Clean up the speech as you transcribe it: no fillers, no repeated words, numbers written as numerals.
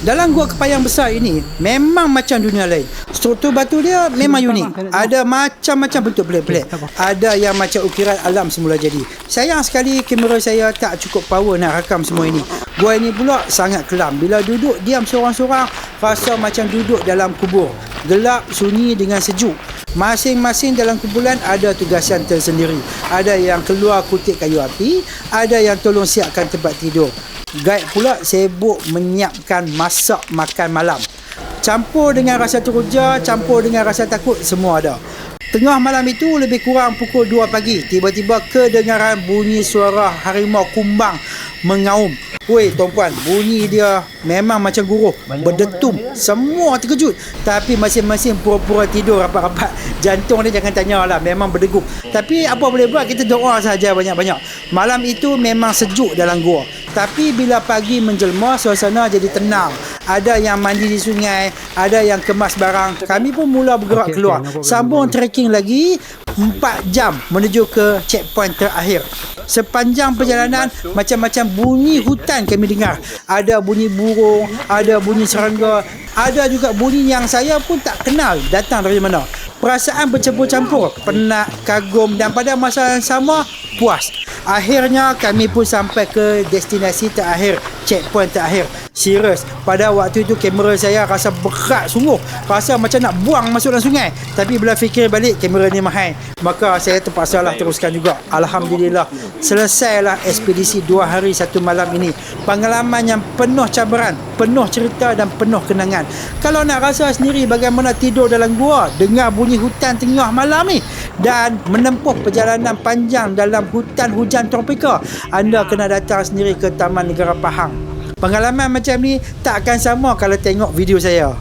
Dalam gua Kepayang besar ini memang macam dunia lain. Struktur batu dia memang unik. Ada macam-macam bentuk pelik-pelik. Ada yang macam ukiran alam semula jadi. Sayang sekali kamera saya tak cukup power nak rakam semua ini. Gua ini pula sangat kelam. Bila duduk diam seorang-seorang, rasa macam duduk dalam kubur. Gelap, sunyi dengan sejuk. Masing-masing dalam kumpulan ada tugasan tersendiri. Ada yang keluar kutip kayu api, ada yang tolong siapkan tempat tidur. Guide pula sibuk menyiapkan masak makan malam. Campur dengan rasa teruja, campur dengan rasa takut, semua ada. Tengah malam itu lebih kurang pukul 2 pagi, tiba-tiba kedengaran bunyi suara harimau kumbang mengaum. Woi tuan-puan, bunyi dia memang macam guruh, berdetum. Semua terkejut. Tapi masing-masing pura-pura tidur rapat-rapat. Jantung dia jangan tanyalah, memang berdegup. Tapi apa boleh buat, kita doa saja banyak-banyak. Malam itu memang sejuk dalam gua. Tapi bila pagi menjelma, suasana jadi tenang. Ada yang mandi di sungai, ada yang kemas barang. Kami pun mula bergerak keluar. Sambung trekking lagi 4 jam menuju ke checkpoint terakhir. Sepanjang perjalanan, macam-macam bunyi hutan kami dengar. Ada bunyi burung, ada bunyi serangga, ada juga bunyi yang saya pun tak kenal datang dari mana. Perasaan bercampur-campur, penat, kagum dan pada masa yang sama, puas. Akhirnya kami pun sampai ke destinasi terakhir, checkpoint terakhir. Serius, pada waktu itu kamera saya rasa berat sungguh. Rasa macam nak buang masuk dalam sungai. Tapi bila fikir balik, kamera ni mahal. Maka saya terpaksalah teruskan juga. Alhamdulillah, selesailah ekspedisi 2 hari 1 malam ini. Pengalaman yang penuh cabaran, penuh cerita dan penuh kenangan. Kalau nak rasa sendiri bagaimana tidur dalam gua, dengar bunyi hutan tengah malam ni dan menempuh perjalanan panjang dalam hutan hujan tropika, anda kena datang sendiri ke Taman Negara Pahang. Pengalaman macam ni tak akan sama kalau tengok video saya.